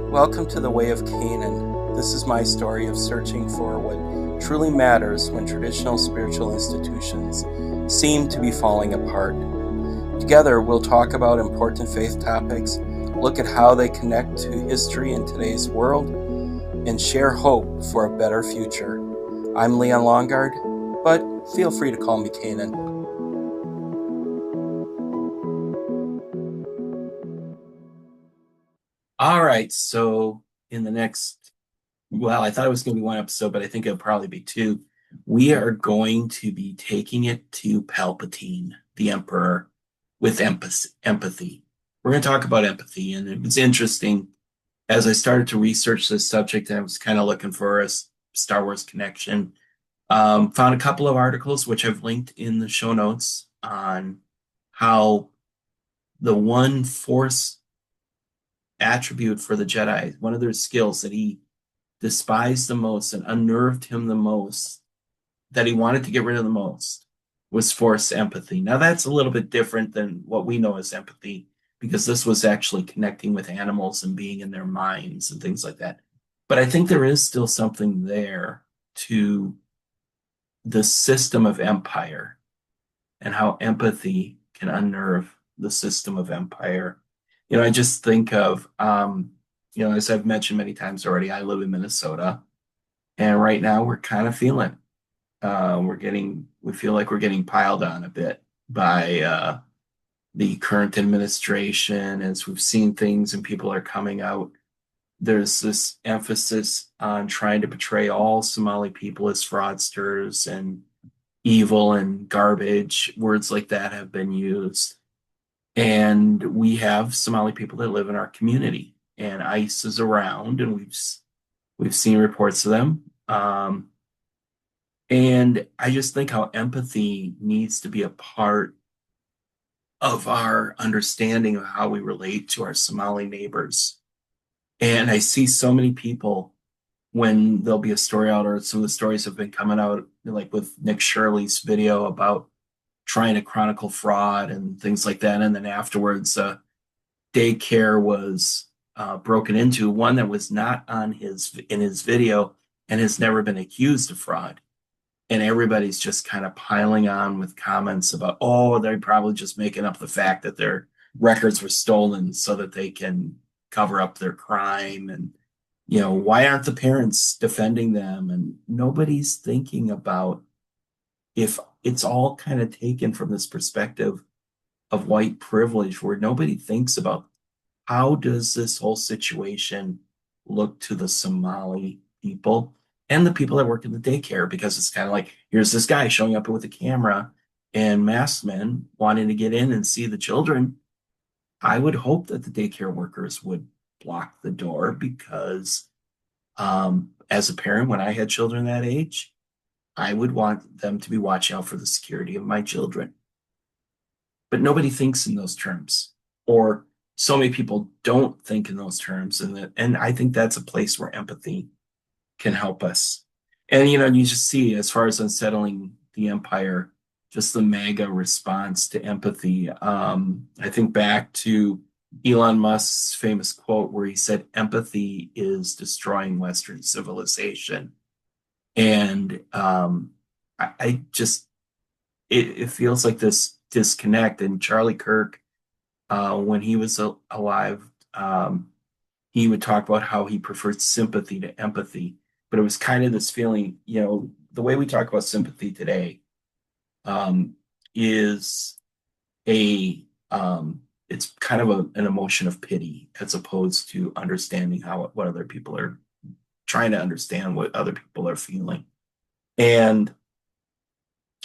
Welcome to the Way of Canaan. This is my story of searching for what truly matters when traditional spiritual institutions seem to be falling apart. Together, we'll talk about important faith topics, look at how they connect to history in today's world, and share hope for a better future. I'm Leon Longard, but feel free to call me Canaan. All right, so in the next, I thought it was going to be one episode, but I think it'll probably be two. We are going to be taking it to Palpatine, the Emperor, with empathy. We're going to talk about empathy, and it was interesting as I started to research this subject. I was kind of looking for a Star Wars connection. Found a couple of articles which I've linked in the show notes on how the one Force attribute for the Jedi, one of their skills that he despised the most and unnerved him the most, that he wanted to get rid of the most, was Force empathy. Now, that's a little bit different than what we know as empathy, because this was actually connecting with animals and being in their minds and things like that. But I think there is still something there to the system of empire and how empathy can unnerve the system of empire. I just think of, as I've mentioned many times already, I live in Minnesota, and right now we're kind of feeling, we feel like we're getting piled on a bit by the current administration. As we've seen things and people are coming out, there's this emphasis on trying to portray all Somali people as fraudsters and evil and garbage. Words like that have been used. And we have Somali people that live in our community, and ICE is around, and we've seen reports of them. And I just think how empathy needs to be a part of our understanding of how we relate to our Somali neighbors. And I see so many people when there'll be a story out, or some of the stories have been coming out, like with Nick Shirley's video about trying to chronicle fraud and things like that. And then afterwards, daycare was broken into, one that was not in his video and has never been accused of fraud. And everybody's just kind of piling on with comments about, oh, they're probably just making up the fact that their records were stolen so that they can cover up their crime. And, why aren't the parents defending them? And nobody's thinking about, if it's all kind of taken from this perspective of white privilege, where nobody thinks about how does this whole situation look to the Somali people and the people that work in the daycare, because it's kind of like, here's this guy showing up with a camera and masked men wanting to get in and see the children. I would hope that the daycare workers would block the door, because as a parent, when I had children that age, I would want them to be watching out for the security of my children. But nobody thinks in those terms, or so many people don't think in those terms. And I think that's a place where empathy can help us. And, you just see, as far as unsettling the empire, just the mega response to empathy. I think back to Elon Musk's famous quote where he said, empathy is destroying Western civilization. And I just, it feels like this disconnect. And Charlie Kirk, when he was alive, he would talk about how he preferred sympathy to empathy. But it was kind of this feeling, the way we talk about sympathy today is it's kind of an emotion of pity, as opposed to understanding what other people are trying to understand, what other people are feeling. And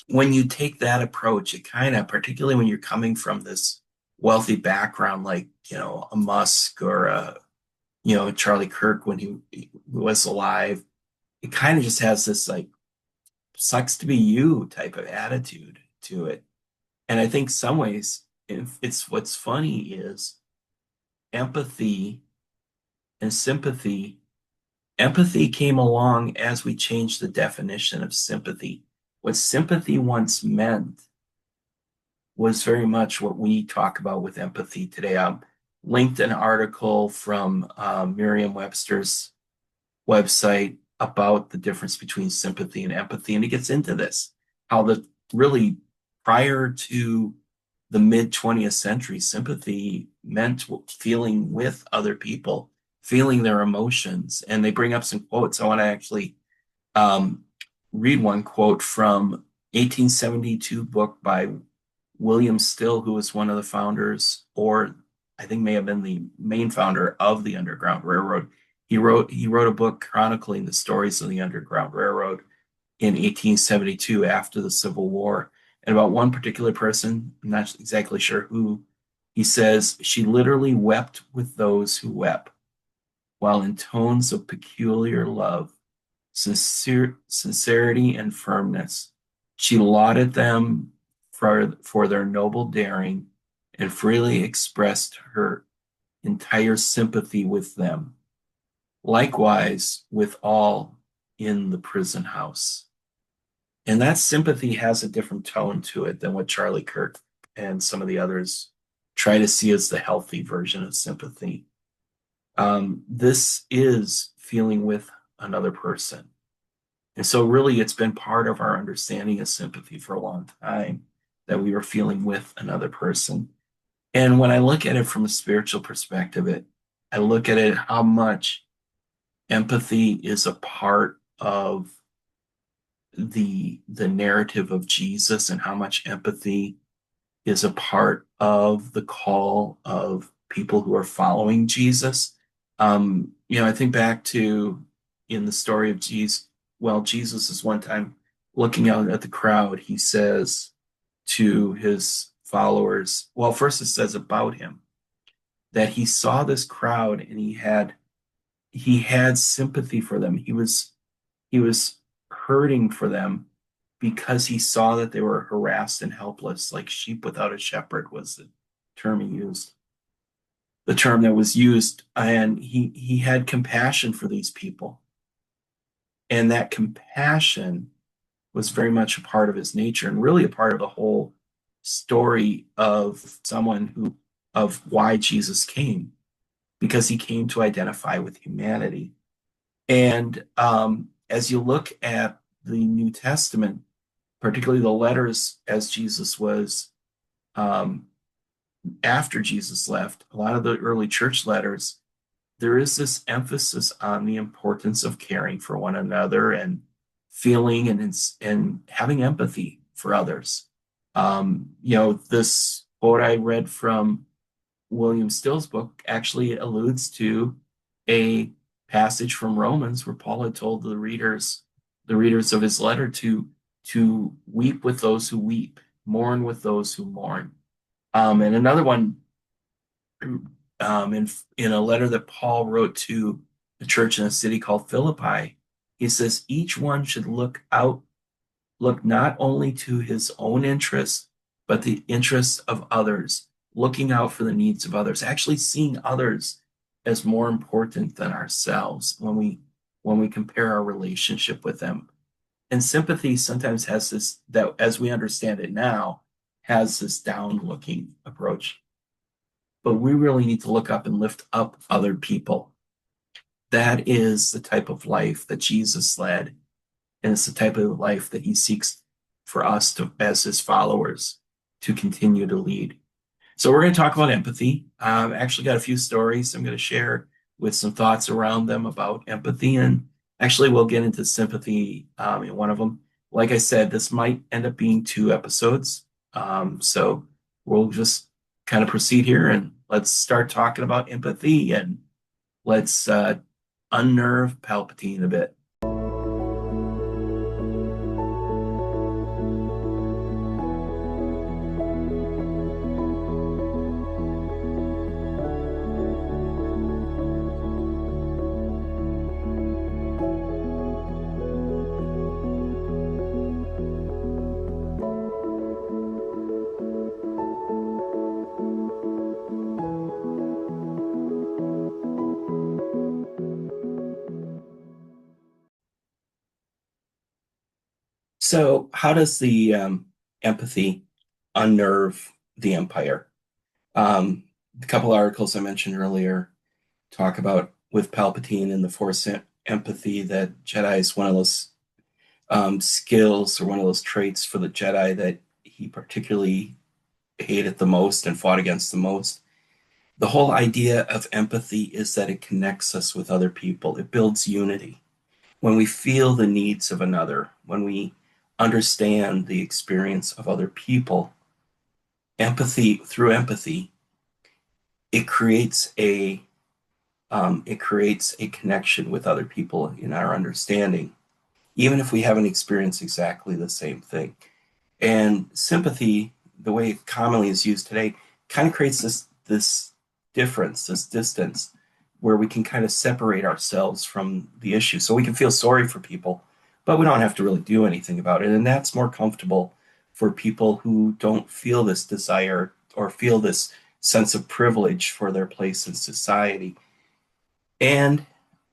when you take that approach, it kind of, particularly when you're coming from this wealthy background, like, a Musk or Charlie Kirk when he was alive, it kind of just has this like sucks to be you type of attitude to it. And I think some ways, it's what's funny is empathy and sympathy. Empathy came along as we changed the definition of sympathy. What sympathy once meant was very much what we talk about with empathy today. linked an article from Merriam-Webster's website about the difference between sympathy and empathy, and it gets into this, how the really prior to the mid 20th century, sympathy meant feeling with other people, feeling their emotions. And they bring up some quotes. I want to actually um, read one quote from 1872 book by William Still, who was one of the founders, or I think may have been the main founder of the Underground Railroad. He wrote a book chronicling the stories of the Underground Railroad in 1872 after the Civil War. And about one particular person, I'm not exactly sure who, he says, she literally wept with those who wept, while in tones of peculiar love, sincerity, and firmness, she lauded them for their noble daring and freely expressed her entire sympathy with them. Likewise, with all in the prison house. And that sympathy has a different tone to it than what Charlie Kirk and some of the others try to see as the healthy version of sympathy. This is feeling with another person. And so, really, it's been part of our understanding of sympathy for a long time that we were feeling with another person. And when I look at it from a spiritual perspective, I look at it how much empathy is a part of the narrative of Jesus and how much empathy is a part of the call of people who are following Jesus. I think back to in the story of Jesus. Well, Jesus is one time looking out at the crowd. He says to his followers, well, first it says about him that he saw this crowd and he had sympathy for them. He was hurting for them because he saw that they were harassed and helpless, like sheep without a shepherd was the term he used, the term that was used. And he had compassion for these people. And that compassion was very much a part of his nature and really a part of the whole story of of why Jesus came, because he came to identify with humanity. And as you look at the New Testament, particularly the letters as Jesus was um, after Jesus left, a lot of the early church letters, there is this emphasis on the importance of caring for one another and feeling and having empathy for others. This quote I read from William Still's book actually alludes to a passage from Romans where Paul had told the readers of his letter to weep with those who weep, mourn with those who mourn. And another one, in a letter that Paul wrote to the church in a city called Philippi, he says each one should look not only to his own interests, but the interests of others, looking out for the needs of others, actually seeing others as more important than ourselves when we compare our relationship with them. And sympathy sometimes has this, that as we understand it now, has this down looking approach. But we really need to look up and lift up other people. That is the type of life that Jesus led. And it's the type of life that he seeks for us to, as his followers, to continue to lead. So we're going to talk about empathy. I've actually got a few stories I'm going to share with some thoughts around them about empathy. And actually, we'll get into sympathy in one of them. Like I said, this might end up being 2 episodes. So we'll just kind of proceed here and let's start talking about empathy and let's unnerve Palpatine a bit. So, how does the empathy unnerve the Empire? Um, A couple articles I mentioned earlier talk about with Palpatine and the Force empathy that Jedi is one of those skills or one of those traits for the Jedi that he particularly hated the most and fought against the most. The whole idea of empathy is that it connects us with other people, it builds unity. When we feel the needs of another, when we understand the experience of other people, through empathy, it creates a connection with other people in our understanding, even if we haven't experienced exactly the same thing. And sympathy, the way it commonly is used today, kind of creates this difference, this distance, where we can kind of separate ourselves from the issue. So we can feel sorry for people, but we don't have to really do anything about it. And that's more comfortable for people who don't feel this desire or feel this sense of privilege for their place in society. And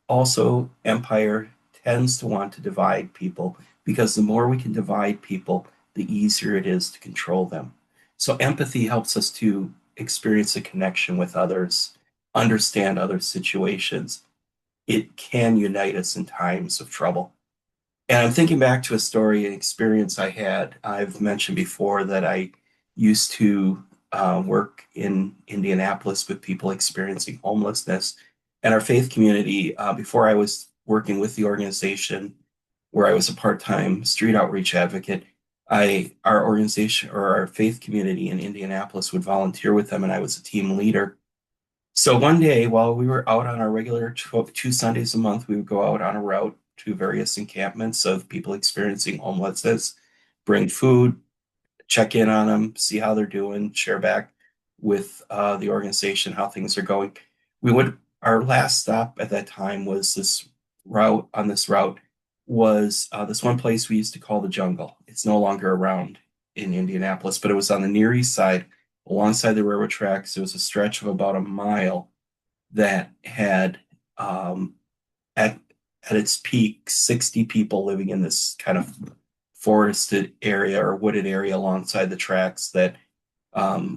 also, empire tends to want to divide people because the more we can divide people, the easier it is to control them. So, empathy helps us to experience a connection with others, understand other situations. It can unite us in times of trouble. And I'm thinking back to a story, an experience I had. I've mentioned before that I used to work in Indianapolis with people experiencing homelessness. And our faith community, before I was working with the organization where I was a part-time street outreach advocate, our organization or our faith community in Indianapolis would volunteer with them, and I was a team leader. So one day, while we were out on our regular two Sundays a month, we would go out on a route to various encampments of people experiencing homelessness, bring food, check in on them, see how they're doing, share back with the organization how things are going. We would Our last stop at that time was this route was this one place we used to call the Jungle. It's no longer around in Indianapolis, but it was on the Near East Side, alongside the railroad tracks. It was a stretch of about a mile that had um, at at its peak 60 people living in this kind of forested area or wooded area alongside the tracks that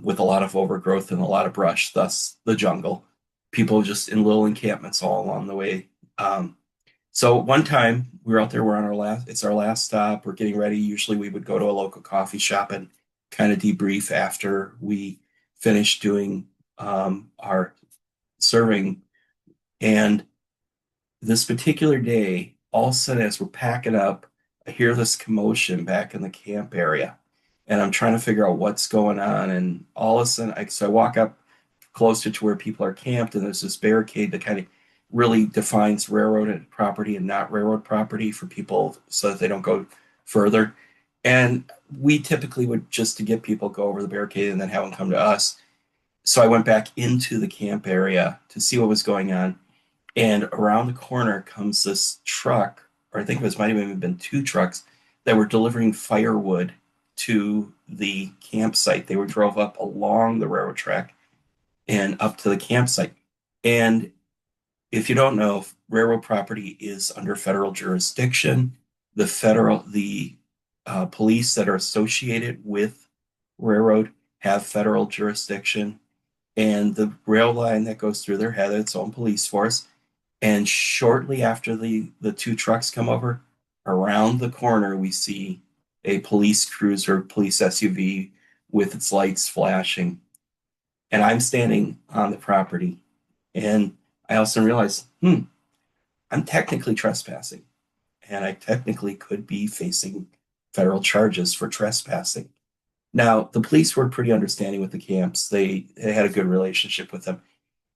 with a lot of overgrowth and a lot of brush, thus the jungle. People just in little encampments all along the way. So one time we were out there, it's our last stop. We're getting ready. Usually we would go to a local coffee shop and kind of debrief after we finished doing our serving. And this particular day, all of a sudden, as we're packing up, I hear this commotion back in the camp area. And I'm trying to figure out what's going on. And all of a sudden, so I walk up closer to where people are camped, and there's this barricade that kind of really defines railroad property and not railroad property for people so that they don't go further. And we typically would just to get people go over the barricade and then have them come to us. So I went back into the camp area to see what was going on. And around the corner comes this truck, or I think it might have even been two trucks that were delivering firewood to the campsite. They were drove up along the railroad track and up to the campsite. And if you don't know, railroad property is under federal jurisdiction. The police that are associated with railroad have federal jurisdiction, and the rail line that goes through there has its own police force. And shortly after the two trucks come over, around the corner, we see a police cruiser, police SUV with its lights flashing. And I'm standing on the property. And I also realized, I'm technically trespassing. And I technically could be facing federal charges for trespassing. Now, the police were pretty understanding with the camps. They had a good relationship with them.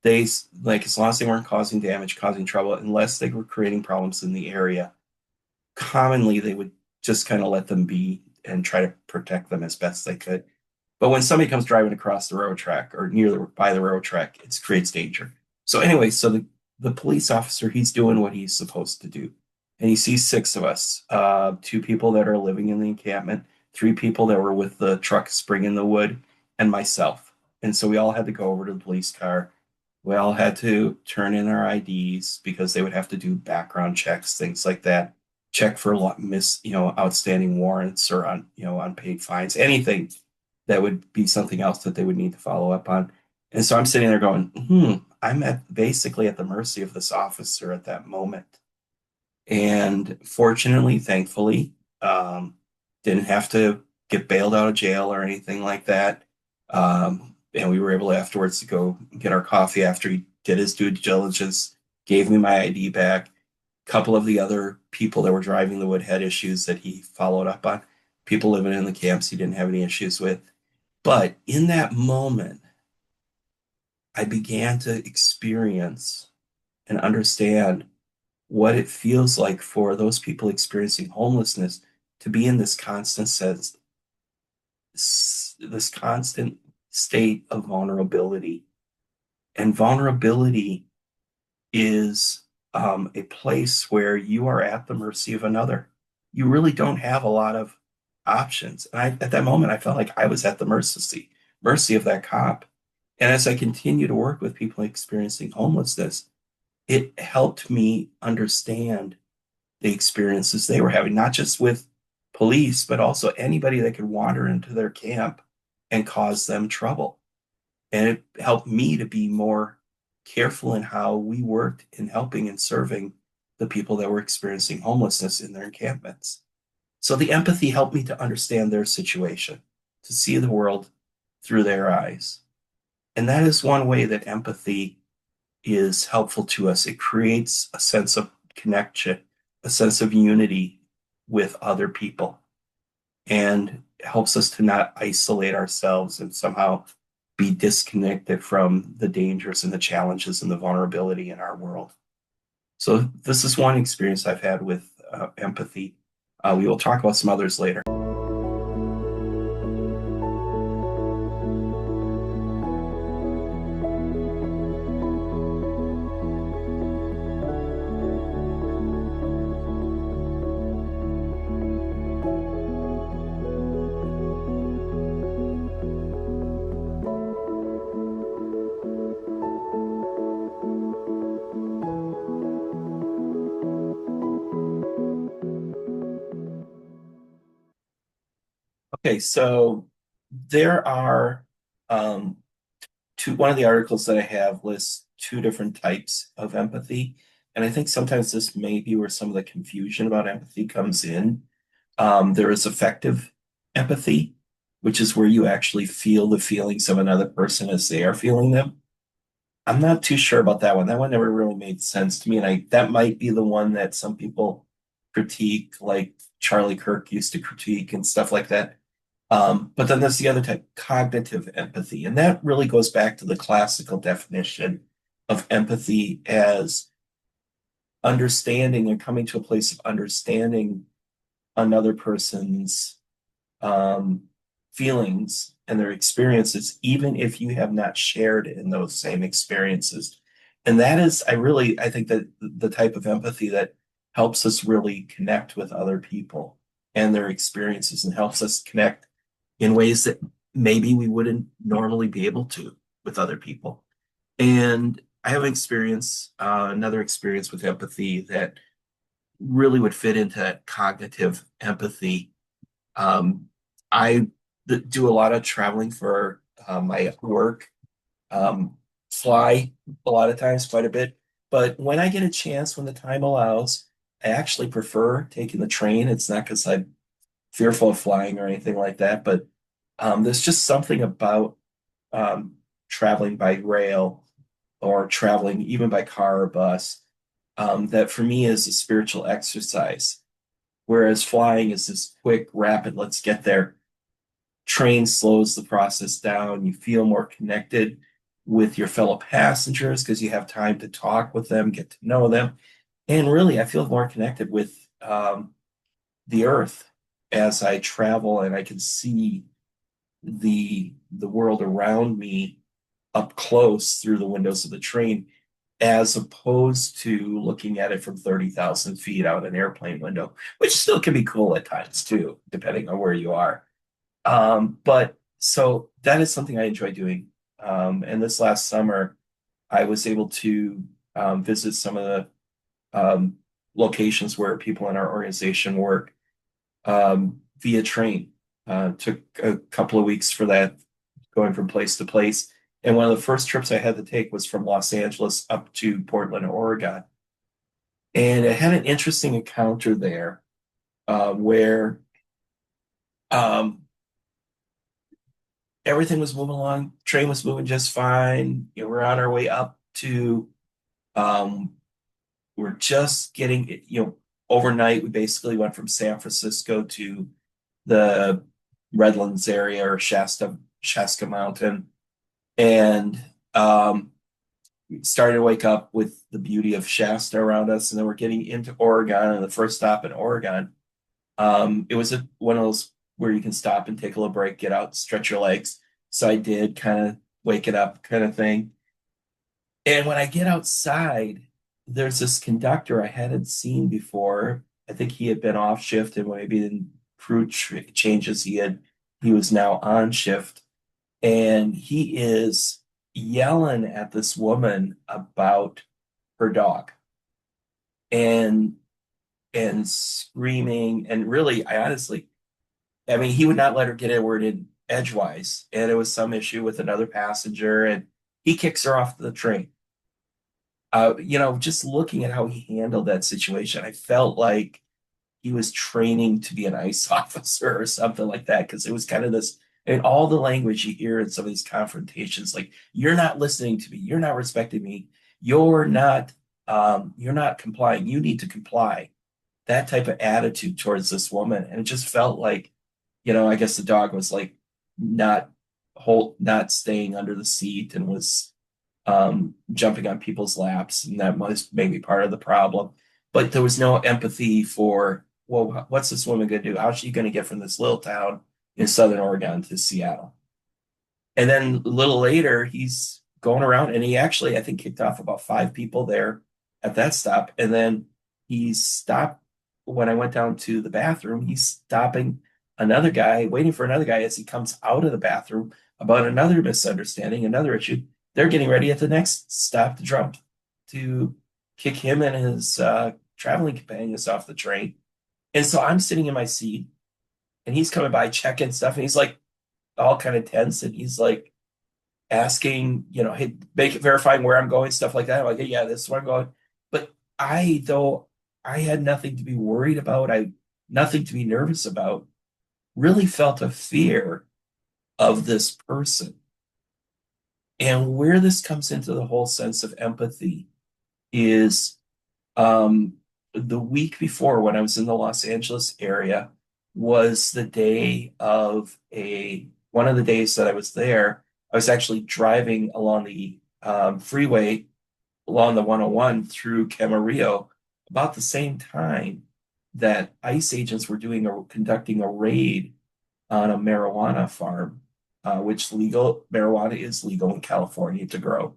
They like as long as they weren't causing damage, causing trouble, unless they were creating problems in the area. Commonly, they would just kind of let them be and try to protect them as best they could. But when somebody comes driving across the railroad track or by the railroad track, it creates danger. So anyway, so the police officer, he's doing what he's supposed to do, and he sees six of us, two people that are living in the encampment, three people that were with the truck springing the wood, and myself. And so we all had to go over to the police car. We all had to turn in our IDs because they would have to do background checks, things like that. Check for outstanding warrants or unpaid fines, anything that would be something else that they would need to follow up on. And so I'm sitting there going, I'm at basically at the mercy of this officer at that moment. And fortunately, thankfully, didn't have to get bailed out of jail or anything like that. And we were able afterwards to go get our coffee after he did his due diligence, gave me my ID back. A couple of the other people that were driving the wood had issues that he followed up on. People living in the camps he didn't have any issues with. But in that moment, I began to experience and understand what it feels like for those people experiencing homelessness to be in this constant sense, this constant state of vulnerability. And vulnerability is a place where you are at the mercy of another. You really don't have a lot of options. And at that moment, I felt like I was at the mercy of that cop. And as I continue to work with people experiencing homelessness, it helped me understand the experiences they were having, not just with police, but also anybody that could wander into their camp and cause them trouble. And it helped me to be more careful in how we worked in helping and serving the people that were experiencing homelessness in their encampments. So the empathy helped me to understand their situation, to see the world through their eyes. And that is one way that empathy is helpful to us. It creates a sense of connection, a sense of unity with other people, and helps us to not isolate ourselves and somehow be disconnected from the dangers and the challenges and the vulnerability in our world. So, this is one experience I've had with empathy. We will talk about some others later. Okay, so there are um, one of the articles that I have lists two different types of empathy. And I think sometimes this may be where some of the confusion about empathy comes in. There is effective empathy, which is where you actually feel the feelings of another person as they are feeling them. I'm not too sure about that one. That one never really made sense to me. And that might be the one that some people critique, like Charlie Kirk used to critique and stuff like that. But then there's the other type, cognitive empathy. And that really goes back to the classical definition of empathy as understanding and coming to a place of understanding another person's um, feelings and their experiences, even if you have not shared in those same experiences. And that is, I think that the type of empathy that helps us really connect with other people and their experiences and helps us connect in ways that maybe we wouldn't normally be able to with other people. And I have another experience with empathy that really would fit into that cognitive empathy. um, I do a lot of traveling for my work, um, fly a lot of times, quite a bit. But when I get a chance, when the time allows, I actually prefer taking the train. It's not because I'm fearful of flying or anything like that, but there's just something about um, traveling by rail or traveling even by car or bus that for me is a spiritual exercise. Whereas flying is this quick, rapid, let's get there. Train slows the process down. You feel more connected with your fellow passengers because you have time to talk with them, get to know them. And really, I feel more connected with the earth as I travel and I can see the world around me up close through the windows of the train, as opposed to looking at it from 30,000 feet out an airplane window, which still can be cool at times too, depending on where you are. But so that is something I enjoy doing. And this last summer, I was able to visit some of the locations where people in our organization work via train. Took a couple of weeks for that, going from place to place. And one of the first trips I had to take was from Los Angeles up to Portland, Oregon. And I had an interesting encounter there where um, everything was moving along. Train was moving just fine. You know, we're on our way up to, um, we're just getting, you know, overnight. We basically went from San Francisco to the Redlands area or Shasta Mountain. And we started to wake up with the beauty of Shasta around us. And then we're getting into Oregon, and the first stop in Oregon. It was one of those where you can stop and take a little break, get out, stretch your legs. So I did, kind of wake it up kind of thing. And when I get outside, there's this conductor I hadn't seen before. I think he had been off shift, and maybe in changes he was now on shift. And he is yelling at this woman about her dog and screaming. And really, I honestly, I mean, he would not let her get a word in edgewise. And it was some issue with another passenger, and he kicks her off the train. You know, just looking at how he handled that situation, I felt like he was training to be an ICE officer or something like that, because it was kind of this, and all the language you hear in some of these confrontations, like, you're not listening to me, you're not respecting me, you're not complying, you need to comply. That type of attitude towards this woman. And it just felt like, you know, I guess the dog was like not not staying under the seat, and was jumping on people's laps, and that was maybe part of the problem. But there was no empathy for, well, what's this woman going to do? How's she going to get from this little town in Southern Oregon to Seattle? And then a little later, he's going around, and he actually, I think, kicked off about five people there at that stop. And then he stopped when I went down to the bathroom. He's stopping another guy, waiting for another guy as he comes out of the bathroom about another misunderstanding, another issue. They're getting ready at the next stop to kick him and his traveling companions off the train. And so I'm sitting in my seat, and he's coming by checking stuff, and he's like all kind of tense, and he's like asking, you know, hey, verifying where I'm going, stuff like that. I'm like, hey, yeah, this is where I'm going. But though I had nothing to be worried about, I nothing to be nervous about, really felt a fear of this person. And where this comes into the whole sense of empathy is um, the week before, when I was in the Los Angeles area, was the day of a one of the days that I was there. I was actually driving along the freeway along the 101 through Camarillo about the same time that ICE agents were conducting a raid on a marijuana farm, which legal marijuana is legal in California to grow,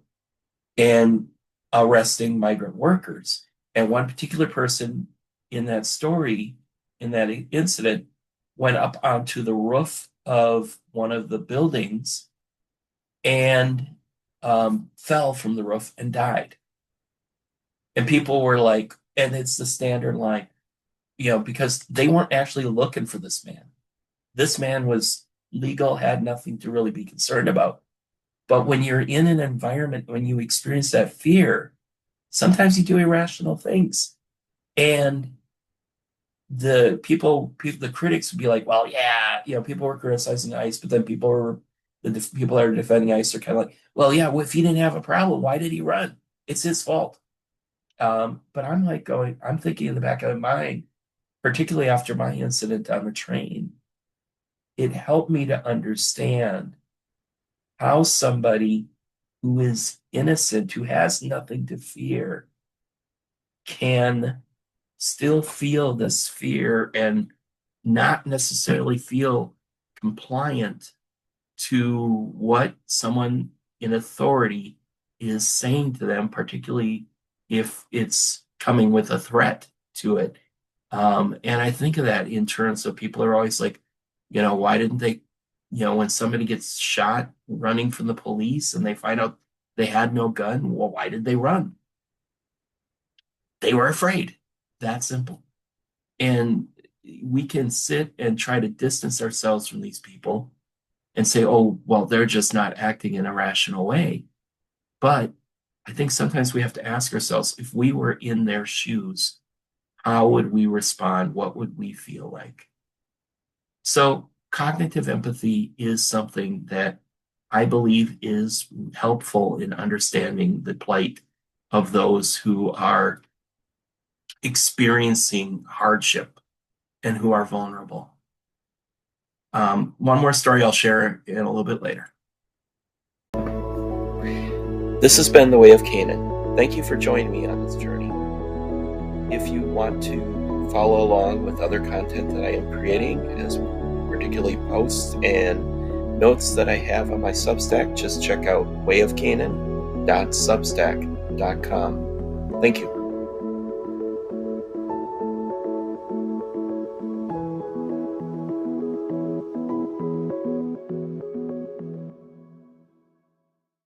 and arresting migrant workers. And one particular person in that story, in that incident, went up onto the roof of one of the buildings and fell from the roof and died. And people were like, and it's the standard line, you know, because they weren't actually looking for this man. This man was legal, had nothing to really be concerned about. But when you're in an environment, when you experience that fear, sometimes you do irrational things. And the critics would be like, well, yeah, you know, people were criticizing ICE, but then people that are defending ICE are kind of like, well, yeah, well, if he didn't have a problem, why did he run? It's his fault. But I'm like I'm thinking in the back of my mind, particularly after my incident on the train, it helped me to understand how somebody who is innocent, who has nothing to fear, can still feel this fear and not necessarily feel compliant to what someone in authority is saying to them, particularly if it's coming with a threat to it. And I think of that in terms of, people are always like, you know, why didn't they, you know, when somebody gets shot running from the police and they find out they had no gun, well, why did they run? They were afraid. That simple. And we can sit and try to distance ourselves from these people, and say, oh, well, they're just not acting in a rational way. But I think sometimes we have to ask ourselves, if we were in their shoes, how would we respond? What would we feel like? So, cognitive empathy is something that I believe is helpful in understanding the plight of those who are experiencing hardship and who are vulnerable. One more story I'll share in a little bit later. This has been The Way of Canaan. Thank you for joining me on this journey. If you want to follow along with other content that I am creating, as particularly posts and notes that I have on my Substack, just check out wayofcanaan.substack.com. Thank you.